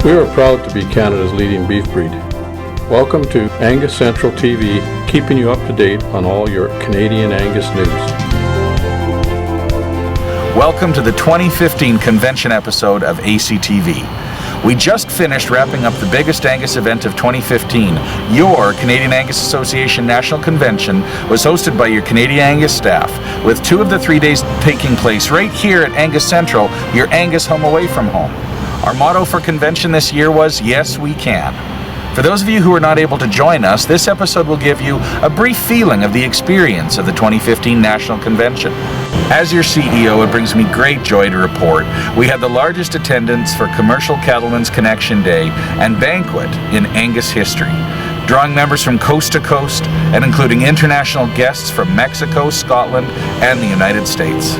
We are proud to be Canada's leading beef breed. Welcome to Angus Central TV, keeping you up to date on all your Canadian Angus news. Welcome to the 2015 convention episode of ACTV. We just finished wrapping up the biggest Angus event of 2015. Your Canadian Angus Association National Convention was hosted by your Canadian Angus staff, with 2 of the 3 days taking place right here at Angus Central, your Angus home away from home. Our motto for convention this year was, "Yes, we can." For those of you who were not able to join us, this episode will give you a brief feeling of the experience of the 2015 National Convention. As your CEO, it brings me great joy to report we had the largest attendance for Commercial Cattlemen's Connection Day and Banquet in Angus history, drawing members from coast to coast and including international guests from Mexico, Scotland, and the United States.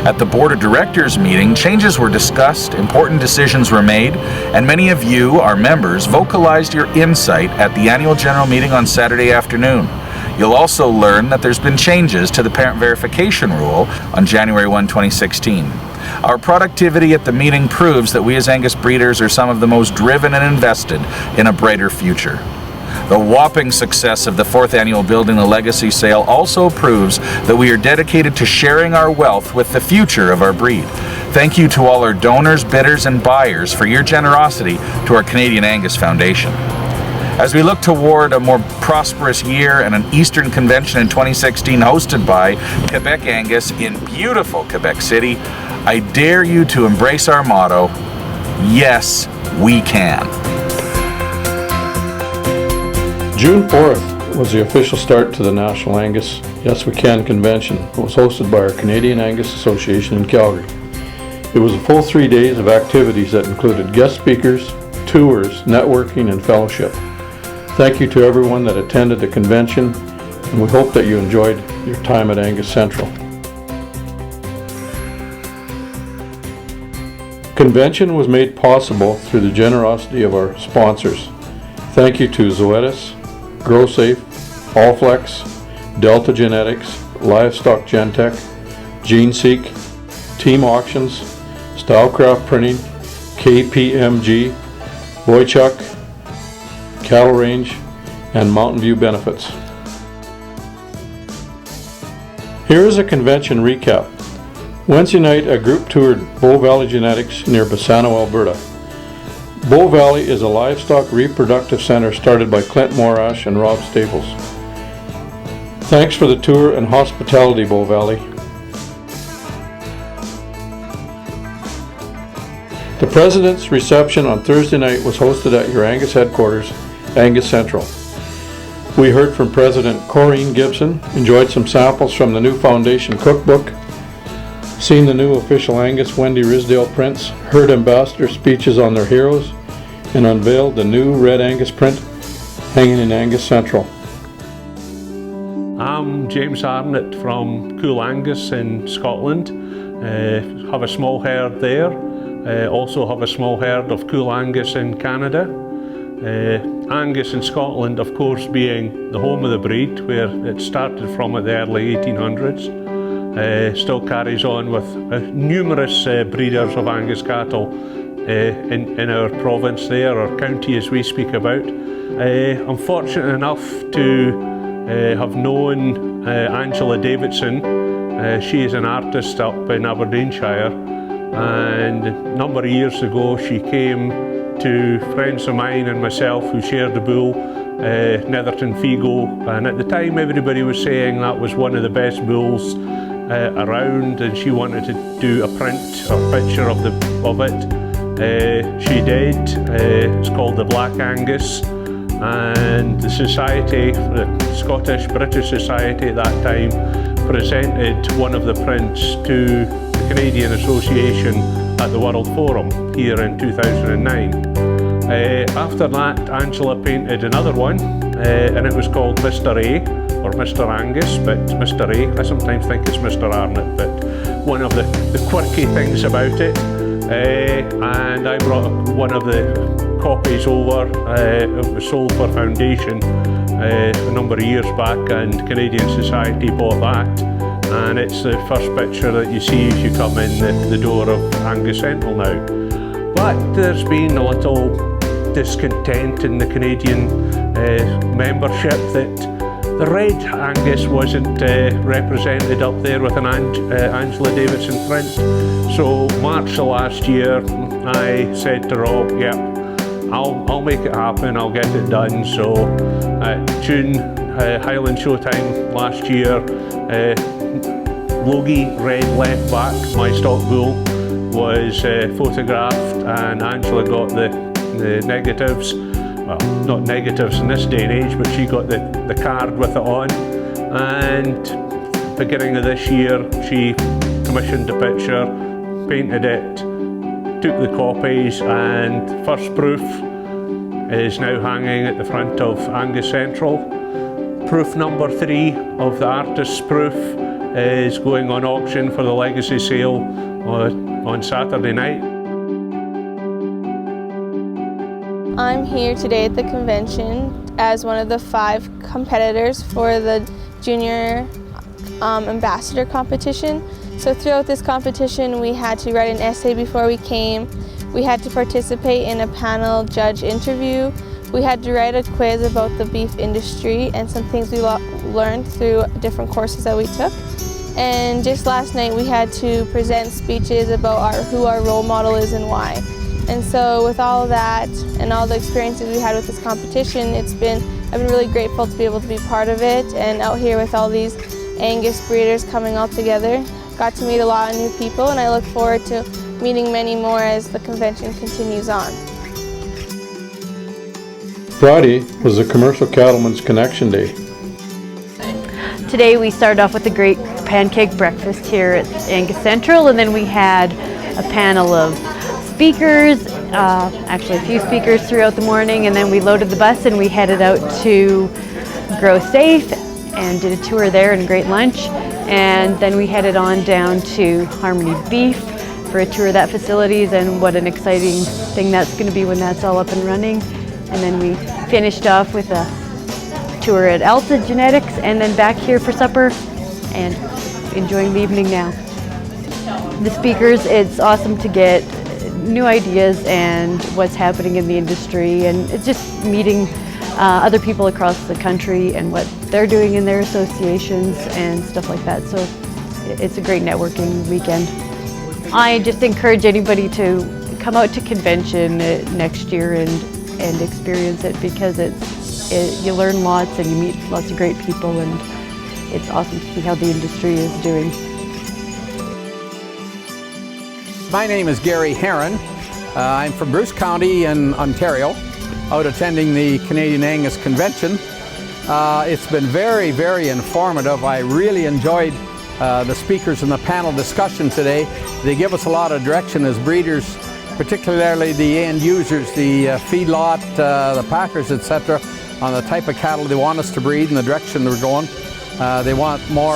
At the Board of Directors meeting, changes were discussed, important decisions were made, and many of you, our members, vocalized your insight at the annual general meeting on Saturday afternoon. You'll also learn that there's been changes to the parent verification rule on January 1, 2016. Our productivity at the meeting proves that we as Angus breeders are some of the most driven and invested in a brighter future. The whopping success of the 4th annual Building a Legacy sale also proves that we are dedicated to sharing our wealth with the future of our breed. Thank you to all our donors, bidders, and buyers for your generosity to our Canadian Angus Foundation. As we look toward a more prosperous year and an Eastern Convention in 2016 hosted by Quebec Angus in beautiful Quebec City, I dare you to embrace our motto, "Yes, we can." June 4th was the official start to the National Angus Yes We Can convention. It was hosted by our Canadian Angus Association in Calgary. It was a full 3 days of activities that included guest speakers, tours, networking, and fellowship. Thank you to everyone that attended the convention, and we hope that you enjoyed your time at Angus Central. Convention was made possible through the generosity of our sponsors. Thank you to Zoetis, GrowSafe, Allflex, Delta Genetics, Livestock Gentech, GeneSeek, Team Auctions, Stylecraft Printing, KPMG, Boychuk, Cattle Range, and Mountain View Benefits. Here is a convention recap. Wednesday night, a group toured Bow Valley Genetics near Bassano, Alberta. Bow Valley is a livestock reproductive center started by Clint Morash and Rob Staples. Thanks for the tour and hospitality, Bow Valley. The President's reception on Thursday night was hosted at your Angus headquarters, Angus Central. We heard from President Corrine Gibson, enjoyed some samples from the new Foundation cookbook, seen the new official Angus Wendy Risdale prints, heard ambassador speeches on their heroes, and unveiled the new Red Angus print hanging in Angus Central. I'm James Arnott from Cool Angus in Scotland. Have a small herd there. Also have a small herd of Cool Angus in Canada. Angus in Scotland, of course, being the home of the breed, where it started from at the early 1800s. Still carries on with numerous breeders of Angus cattle in our province there, or county as we speak about. I'm fortunate enough to have known Angela Davidson. She is an artist up in Aberdeenshire, and a number of years ago she came to friends of mine and myself who shared the bull, Netherton Figo, and at the time everybody was saying that was one of the best bulls around, and she wanted to do a print or picture of it. She did. It's called the Black Angus, and the society, the Scottish British Society at that time, presented one of the prints to the Canadian Association at the World Forum here in 2009. After that, Angela painted another one, and it was called Mr. A, or Mr. Angus, but Mr. A. I sometimes think it's Mr. Arnott, but one of the quirky things about it. And I brought one of the copies over. It was sold for Foundation a number of years back, and Canadian Society bought that. And it's the first picture that you see as you come in the door of Angus Central now. But there's been a little discontent in the Canadian membership that the red Angus wasn't represented up there with an Angela Davidson print. So March of last year, I said to Rob, yeah, I'll make it happen, I'll get it done. So at June Highland Showtime last year, Logie Red Left Back, my stock bull, was photographed, and Angela got the negatives. Well, not negatives in this day and age, but she got the card with it on. And beginning of this year, she commissioned the picture, painted it, took the copies, and first proof is now hanging at the front of Angus Central. Proof number 3 of the artist's proof is going on auction for the legacy sale on Saturday night. I'm here today at the convention as one of the 5 competitors for the Junior Ambassador competition. So throughout this competition, we had to write an essay before we came. We had to participate in a panel judge interview. We had to write a quiz about the beef industry and some things we learned through different courses that we took. And just last night, we had to present speeches about who our role model is and why. And so with all of that and all the experiences we had with this competition, I've been really grateful to be able to be part of it, and out here with all these Angus breeders coming all together. Got to meet a lot of new people, and I look forward to meeting many more as the convention continues on. Friday was the Commercial Cattlemen's Connection Day. Today we started off with a great pancake breakfast here at Angus Central, and then we had a panel of speakers, actually a few speakers throughout the morning, and then we loaded the bus and we headed out to Grow Safe and did a tour there and a great lunch. And then we headed on down to Harmony Beef for a tour of that facilities, and what an exciting thing that's going to be when that's all up and running. And then we finished off with a tour at Alta Genetics, and then back here for supper and enjoying the evening now. The speakers, it's awesome to get new ideas and what's happening in the industry, and it's just meeting other people across the country and what they're doing in their associations and stuff like that. So it's a great networking weekend. I just encourage anybody to come out to convention next year and experience it, because you learn lots and you meet lots of great people, and it's awesome to see how the industry is doing. My name is Gary Herron. I'm from Bruce County in Ontario, out attending the Canadian Angus Convention. It's been very, very informative. I really enjoyed the speakers and the panel discussion today. They give us a lot of direction as breeders, particularly the end users, the feedlot, the packers, etc., on the type of cattle they want us to breed and the direction we're going. They want more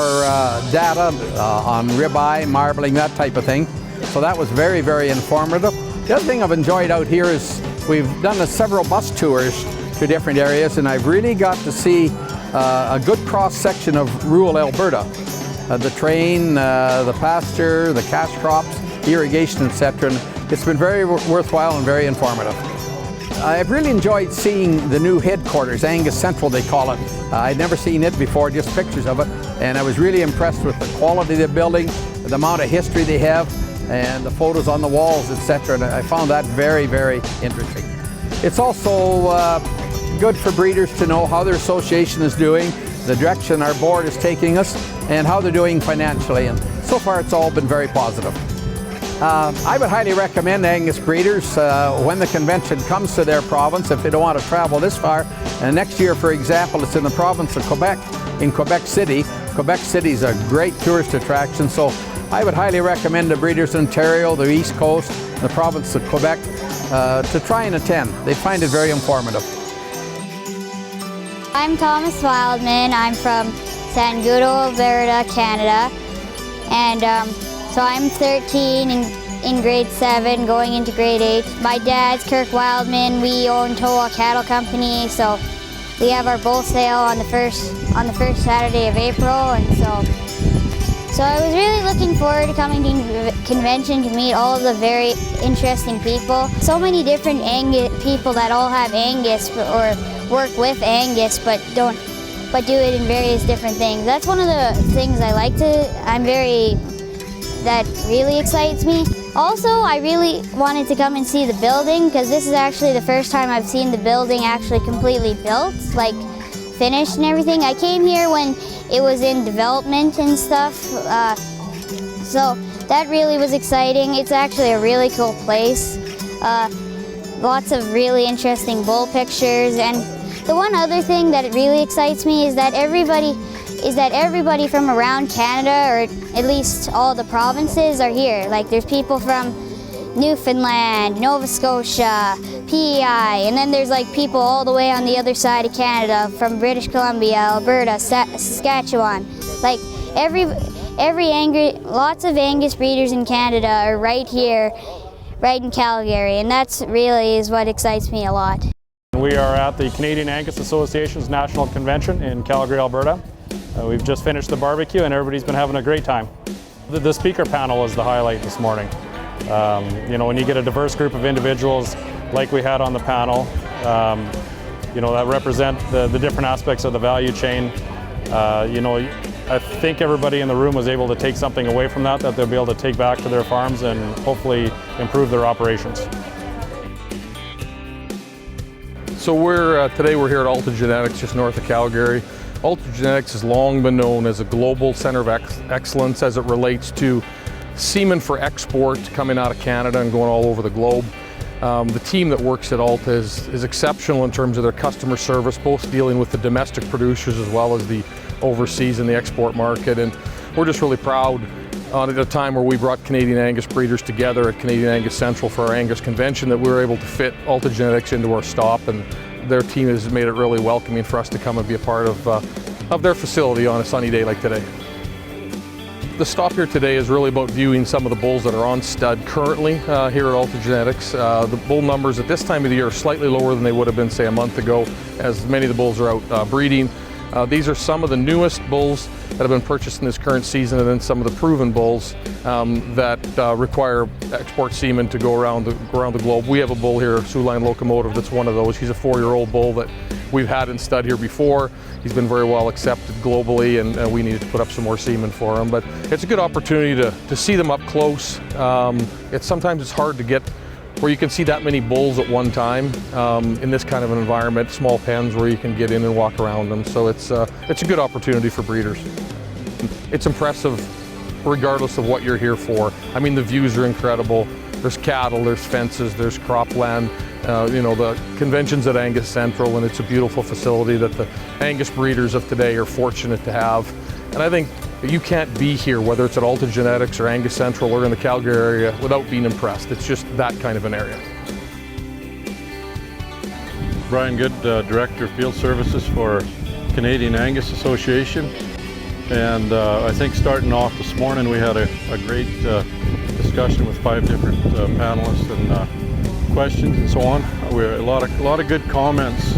data on ribeye, marbling, that type of thing. So that was very, very informative. The other thing I've enjoyed out here is we've done several bus tours to different areas, and I've really got to see a good cross-section of rural Alberta. The terrain, the pasture, the cash crops, irrigation, etc. And it's been very worthwhile and very informative. I've really enjoyed seeing the new headquarters, Angus Central they call it. I'd never seen it before, just pictures of it, and I was really impressed with the quality of the building, the amount of history they have, and the photos on the walls, etc. And I found that very, very interesting. It's also good for breeders to know how their association is doing, the direction our board is taking us, and how they're doing financially. And so far it's all been very positive. I would highly recommend Angus breeders when the convention comes to their province, if they don't want to travel this far. And next year, for example, it's in the province of Quebec, in Quebec City. Quebec City is a great tourist attraction, so I would highly recommend the breeders in Ontario, the East Coast, the province of Quebec, to try and attend. They find it very informative. I'm Thomas Wildman. I'm from Saguenay, Alberta, Canada. And so I'm 13 in grade 7, going into grade 8. My dad's Kirk Wildman. We own Toa Cattle Company, so we have our bull sale on the first Saturday of April, and So I was really looking forward to coming to the convention to meet all of the very interesting people. So many different people that all have Angus or work with Angus but do it in various different things. That's one of the things that really excites me. Also, I really wanted to come and see the building because this is actually the first time I've seen the building actually completely built, like finished and everything. I came here when it was in development and stuff, so that really was exciting. It's actually a really cool place. Lots of really interesting bull pictures, and the one other thing that really excites me is that everybody from around Canada, or at least all the provinces, are here. Like there's people from Newfoundland, Nova Scotia, PEI, and then there's like people all the way on the other side of Canada from British Columbia, Alberta, Saskatchewan. Like lots of Angus breeders in Canada are right here, right in Calgary, and that's really is what excites me a lot. We are at the Canadian Angus Association's National Convention in Calgary, Alberta. We've just finished the barbecue and everybody's been having a great time. The speaker panel is the highlight this morning. You know, when you get a diverse group of individuals like we had on the panel, you know, that represent the different aspects of the value chain. You know, I think everybody in the room was able to take something away from that they'll be able to take back to their farms and hopefully improve their operations. So today we're here at Alta Genetics, just north of Calgary. Alta Genetics has long been known as a global center of excellence as it relates to semen for export coming out of Canada and going all over the globe. The team that works at Alta is exceptional in terms of their customer service, both dealing with the domestic producers as well as the overseas and the export market. And we're just really proud at a time where we brought Canadian Angus breeders together at Canadian Angus Central for our Angus convention that we were able to fit Alta Genetics into our stop, and their team has made it really welcoming for us to come and be a part of their facility on a sunny day like today. The stop here today is really about viewing some of the bulls that are on stud currently here at Alta Genetics. The bull numbers at this time of the year are slightly lower than they would have been, say, a month ago, as many of the bulls are out breeding. These are some of the newest bulls that have been purchased in this current season, and then some of the proven bulls that require export semen to go around the globe. We have a bull here, a Sioux Line Locomotive, that's one of those. He's a 4-year-old bull that we've had in stud here before. He's been very well accepted globally, and we needed to put up some more semen for him. But it's a good opportunity to see them up close. Sometimes it's hard to get where you can see that many bulls at one time in this kind of an environment, small pens where you can get in and walk around them. So it's a good opportunity for breeders. It's impressive regardless of what you're here for. I mean, the views are incredible. There's cattle, there's fences, there's cropland. You know, the convention's at Angus Central, and it's a beautiful facility that the Angus breeders of today are fortunate to have. And I think you can't be here, whether it's at Alta Genetics or Angus Central or in the Calgary area, without being impressed. It's just that kind of an area. Brian Good, Director of Field Services for Canadian Angus Association. And I think starting off this morning, we had a great discussion with 5 different panelists and questions and so on. We had a lot of good comments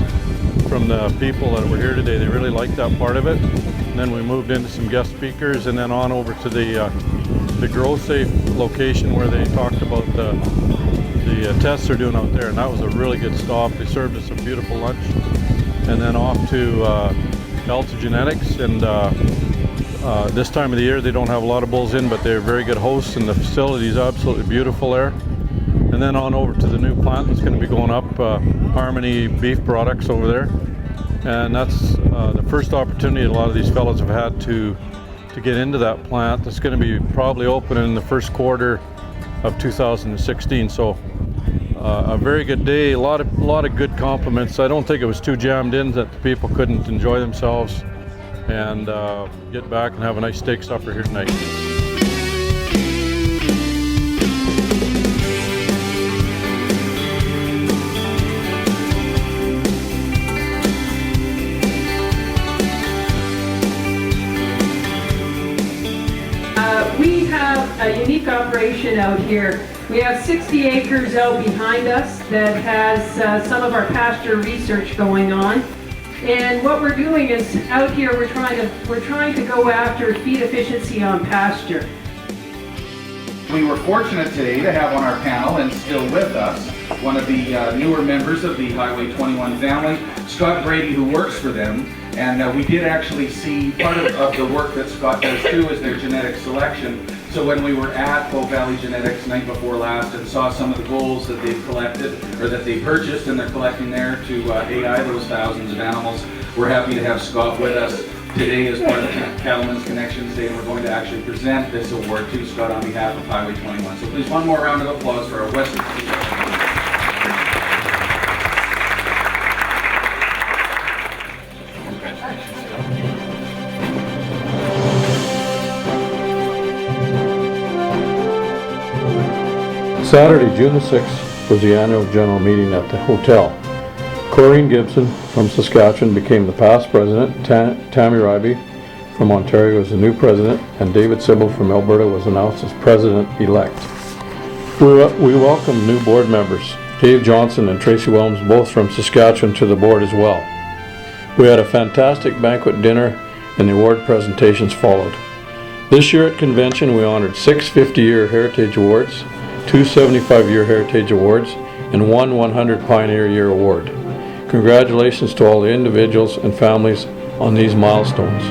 from the people that were here today. They really liked that part of it. And then we moved into some guest speakers, and then on over to the Grow Safe location where they talked about the tests they're doing out there, and that was a really good stop. They served us a beautiful lunch, and then off to Alta Genetics. And this time of the year they don't have a lot of bulls in, but they're very good hosts, and the facility is absolutely beautiful there. And then on over to the new plant that's going to be going up, Harmony Beef Products over there. And that's the first opportunity a lot of these fellows have had to get into that plant. That's going to be probably open in the first quarter of 2016. So a very good day, a lot of good compliments. I don't think it was too jammed in that the people couldn't enjoy themselves and get back and have a nice steak supper here tonight. We have a unique operation out here. We have 60 acres out behind us that has some of our pasture research going on. And what we're doing is out here we're trying to go after feed efficiency on pasture. We were fortunate today to have on our panel, and still with us, one of the newer members of the Highway 21 family, Scott Brady, who works for them. And we did actually see part of the work that Scott does too is their genetic selection. So when we were at Hope Valley Genetics night before last and saw some of the bulls that they've collected or that they purchased and they're collecting there to AI those thousands of animals, we're happy to have Scott with us today as part of the Cattlemen's Connections Day, and we're going to actually present this award to Scott on behalf of Highway 21. So please, one more round of applause for our Western. Saturday, June the 6th was the annual general meeting at the hotel. Corrine Gibson from Saskatchewan became the past president, Tammy Ryby from Ontario was the new president, and David Sybil from Alberta was announced as president-elect. We welcomed new board members, Dave Johnson and Tracy Williams, both from Saskatchewan, to the board as well. We had a fantastic banquet dinner and the award presentations followed. This year at convention we honored 6 50-year Heritage Awards, 2 75-year Heritage Awards, and 1 100 Pioneer Year Award. Congratulations to all the individuals and families on these milestones.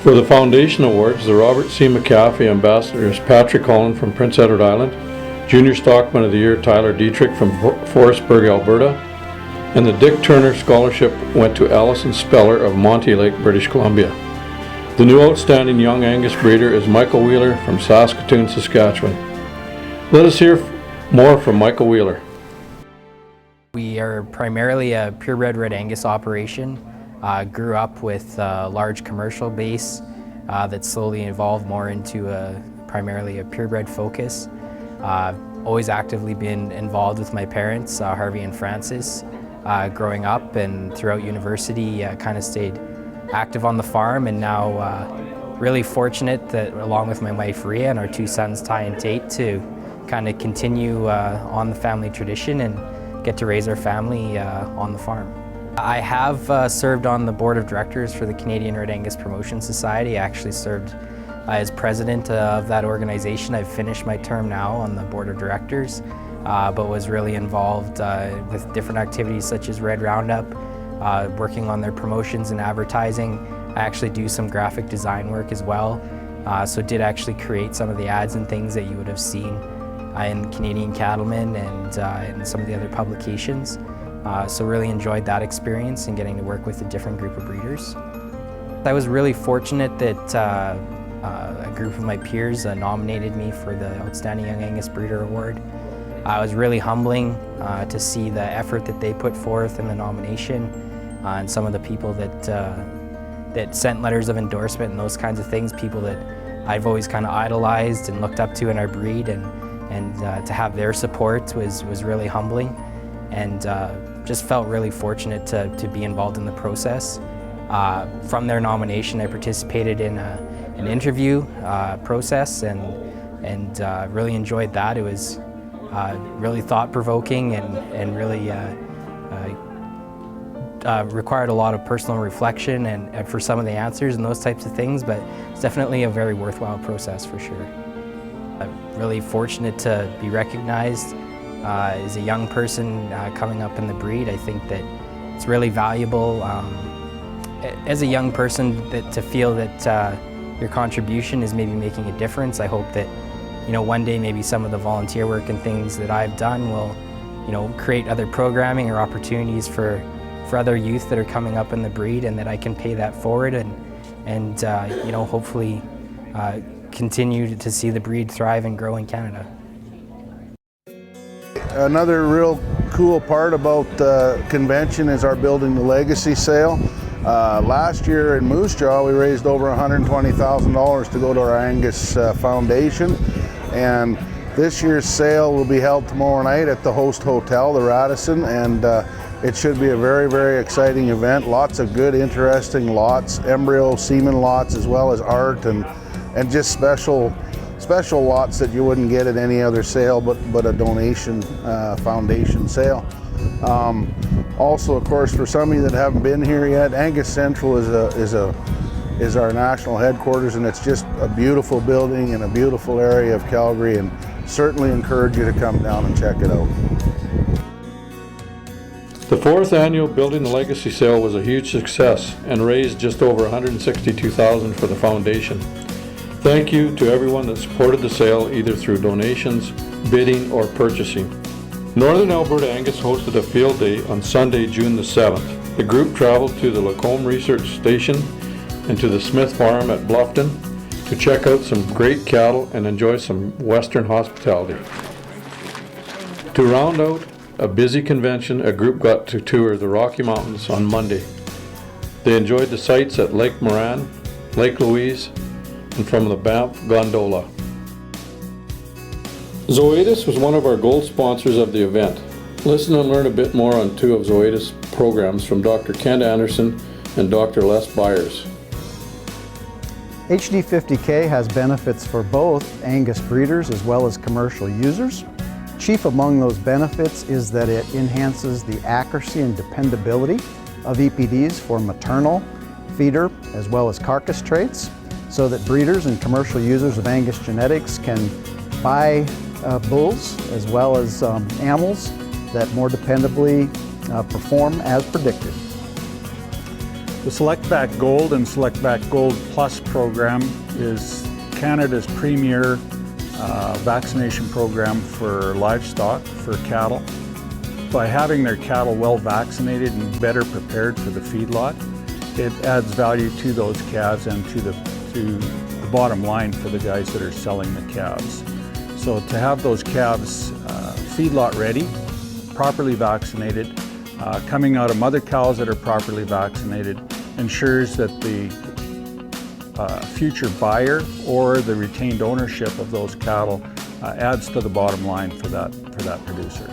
For the Foundation Awards, the Robert C. McAfee Ambassador is Patrick Holland from Prince Edward Island, Junior Stockman of the Year Tyler Dietrich from Forestburg, Alberta, and the Dick Turner Scholarship went to Alison Speller of Monty Lake, British Columbia. The new outstanding young Angus breeder is Michael Wheeler from Saskatoon, Saskatchewan. Let us hear more from Michael Wheeler. We are primarily a purebred Red Angus operation. Grew up with a large commercial base that slowly evolved more into primarily a purebred focus. Always actively been involved with my parents, Harvey and Francis, growing up, and throughout university kind of stayed active on the farm, and now really fortunate that along with my wife Rhea and our 2 sons Ty and Tate to kind of continue on the family tradition and get to raise our family on the farm. I have served on the board of directors for the Canadian Red Angus Promotion Society. I actually served as president of that organization. I've finished my term now on the board of directors, but was really involved with different activities such as Red Roundup, working on their promotions and advertising. I actually do some graphic design work as well, so did actually create some of the ads and things that you would have seen in Canadian Cattlemen and in some of the other publications. So really enjoyed that experience and getting to work with a different group of breeders. I was really fortunate that a group of my peers nominated me for the Outstanding Young Angus Breeder Award. It was really humbling to see the effort that they put forth in the nomination and some of the people that sent letters of endorsement and those kinds of things, people that I've always kind of idolized and looked up to in our breed, and to have their support was really humbling, and just felt really fortunate to be involved in the process. From their nomination, I participated in an interview process and really enjoyed that. It was really thought-provoking and really required a lot of personal reflection and for some of the answers and those types of things, but it's definitely a very worthwhile process for sure. I'm really fortunate to be recognized as a young person coming up in the breed. I think that it's really valuable as a young person to feel that your contribution is maybe making a difference. I hope that, you know, one day maybe some of the volunteer work and things that I've done will, you know, create other programming or opportunities for other youth that are coming up in the breed, and that I can pay that forward and you know, hopefully continue to see the breed thrive and grow in Canada. Another real cool part about the convention is our Building the Legacy sale. Last year in Moose Jaw we raised over $120,000 to go to our Angus Foundation, and this year's sale will be held tomorrow night at the host hotel, the Radisson, and it should be a very, very exciting event. Lots of good, interesting lots, embryo semen lots, as well as art and just special lots that you wouldn't get at any other sale but a donation foundation sale. Also, of course, for some of you that haven't been here yet, Angus Central is our national headquarters, and it's just a beautiful building in a beautiful area of Calgary, and certainly encourage you to come down and check it out. The 4th annual Building the Legacy sale was a huge success and raised just over $162,000 for the foundation. Thank you to everyone that supported the sale either through donations, bidding, or purchasing. Northern Alberta Angus hosted a field day on Sunday, June the 7th. The group traveled to the Lacombe Research Station and to the Smith Farm at Bluffton to check out some great cattle and enjoy some Western hospitality. To round out a busy convention, a group got to tour the Rocky Mountains on Monday. They enjoyed the sights at Lake Moran, Lake Louise, and from the Banff Gondola. Zoetis was one of our gold sponsors of the event. Listen and learn a bit more on 2 of Zoetis programs from Dr. Kent Anderson and Dr. Les Byers. HD50K has benefits for both Angus breeders as well as commercial users. Chief among those benefits is that it enhances the accuracy and dependability of EPDs for maternal, feeder, as well as carcass traits, so that breeders and commercial users of Angus genetics can buy bulls as well as animals that more dependably perform as predicted. The SelectBack Gold and SelectBack Gold Plus program is Canada's premier vaccination program for livestock, for cattle. By having their cattle well vaccinated and better prepared for the feedlot, it adds value to those calves and to the bottom line for the guys that are selling the calves. So to have those calves feedlot ready, properly vaccinated, coming out of mother cows that are properly vaccinated, ensures that the future buyer or the retained ownership of those cattle adds to the bottom line for that producer.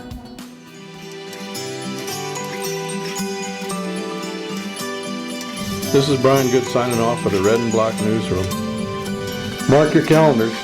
This is Brian Good signing off for the Red and Black Newsroom. Mark your calendars.